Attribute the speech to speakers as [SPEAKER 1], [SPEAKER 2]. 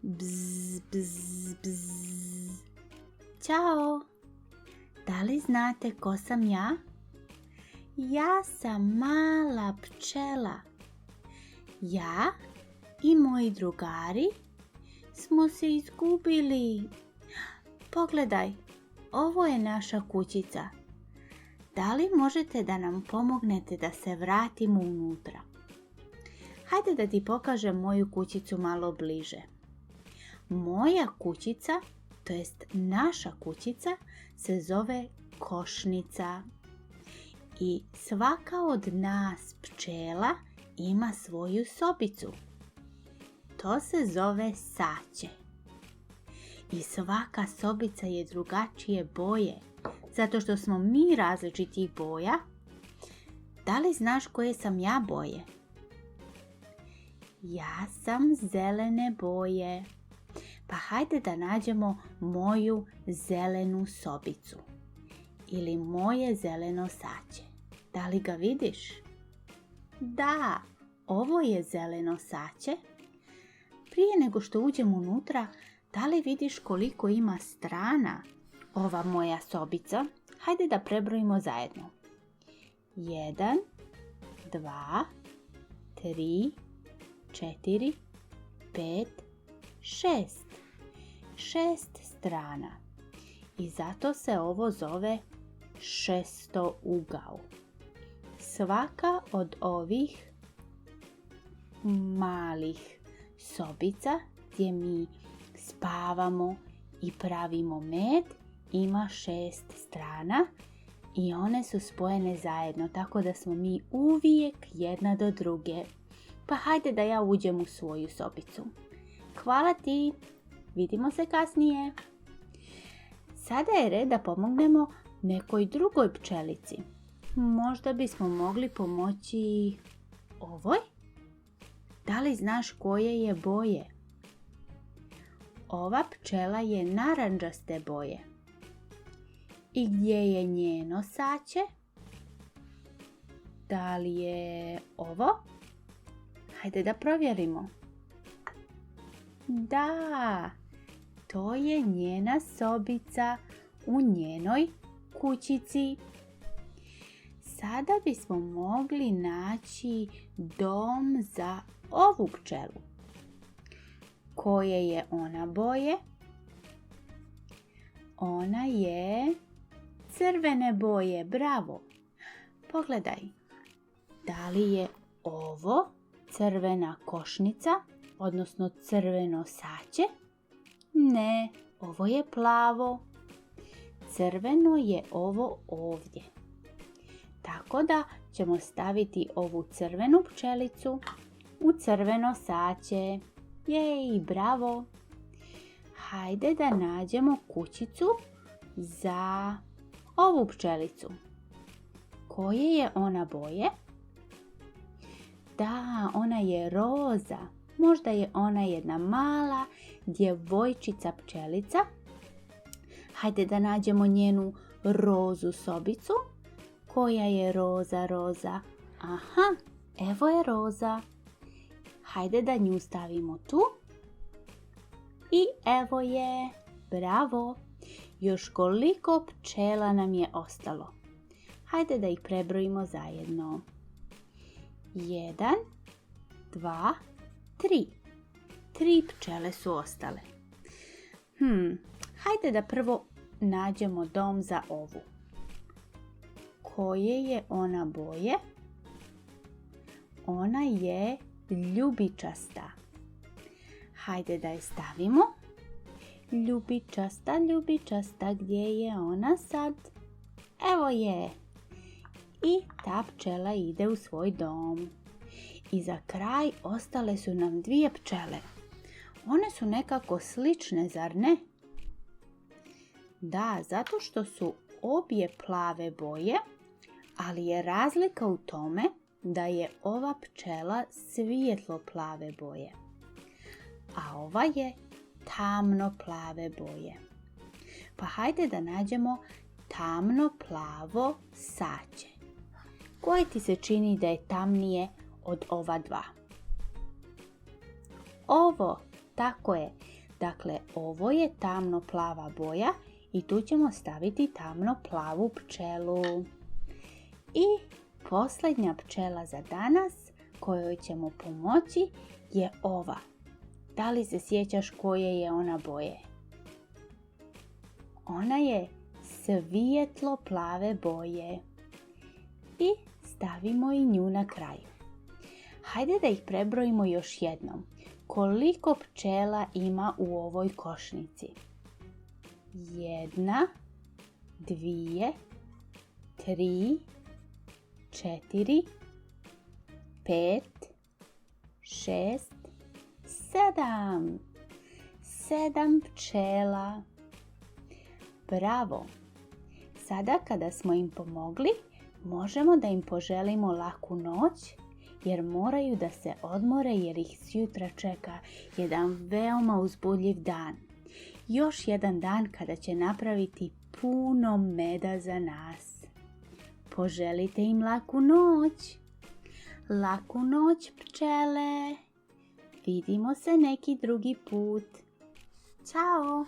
[SPEAKER 1] Bzz, bzz, bzz. Ćao! Da li znate ko sam ja? Ja sam mala pčela. Ja i moji drugari smo se izgubili. Pogledaj, ovo je naša kućica. Da li možete da nam pomognete da se vratimo unutra? Hajde da ti pokažem moju kućicu malo bliže. Moja kućica, to jest naša kućica, se zove košnica. I svaka od nas pčela ima svoju sobicu. To se zove saće. I svaka sobica je drugačije boje, zato što smo mi različitih boja. Da li znaš koje sam ja boje? Ja sam zelene boje. Pa hajde da nađemo moju zelenu sobicu ili moje zeleno saće. Da li ga vidiš? Da, ovo je zeleno saće. Prije nego što uđemo unutra, da li vidiš koliko ima strana ova moja sobica? Hajde da prebrojimo zajedno. 1, 2, 3, 4, 5, 6. 6 strana. I zato se ovo zove šestougao. Svaka od ovih malih sobica gdje mi spavamo i pravimo med ima 6 strana i one su spojene zajedno, tako da smo mi uvijek jedna do druge. Pa hajde da ja uđem u svoju sobicu. Hvala ti! Vidimo se kasnije. Sada je red da pomognemo nekoj drugoj pčelici. Možda bismo mogli pomoći ovoj? Da li znaš koje je boje? Ova pčela je narandžaste boje. I gdje je njeno saće? Da li je ovo? Hajde da provjerimo. Da, to je njena sobica u njenoj kućici. Sada bismo mogli naći dom za ovu pčelu. Koje je ona boje? Ona je crvene boje, bravo. Pogledaj, da li je ovo crvena košnica, odnosno crveno saće? Ne, ovo je plavo. Crveno je ovo ovdje. Tako da ćemo staviti ovu crvenu pčelicu u crveno saće. Jej, bravo! Hajde da nađemo kućicu za ovu pčelicu. Koje je ona boje? Da, ona je roza. Možda je ona jedna mala djevojčica pčelica. Hajde da nađemo njenu rozu sobicu. Koja je roza? Aha, evo je roza. Hajde da nju stavimo tu. I evo je. Bravo. Još koliko pčela nam je ostalo? Hajde da ih prebrojimo zajedno. 1, 2, 3. 3 pčele su ostale. Hajde da prvo nađemo dom za ovu. Koje je ona boje? Ona je ljubičasta. Hajde da je stavimo. Ljubičasta, gdje je ona sad? Evo je. I ta pčela ide u svoj dom. I za kraj ostale su nam 2 pčele. One su nekako slične, zar ne? Da, zato što su obje plave boje, ali je razlika u tome da je ova pčela svijetlo plave boje, a ova je tamno plave boje. Pa hajde da nađemo tamno plavo saće. Koje ti se čini da je tamnije od ova dva? Ovo, tako je. Dakle, ovo je tamno plava boja i tu ćemo staviti tamno plavu pčelu. I posljednja pčela za danas kojoj ćemo pomoći je ova. Da li se sjećaš koje je ona boje? Ona je svijetlo plave boje. I stavimo i nju na kraju. Hajde da ih prebrojimo još jednom. Koliko pčela ima u ovoj košnici? 1, 2, 3, 4, 5, 6, 7. 7 pčela. Bravo! Sada kada smo im pomogli, možemo da im poželimo laku noć, jer moraju da se odmore jer ih sutra čeka jedan veoma uzbudljiv dan. Još jedan dan kada će napraviti puno meda za nas. Poželite im laku noć. Laku noć, pčele. Vidimo se neki drugi put. Ćao!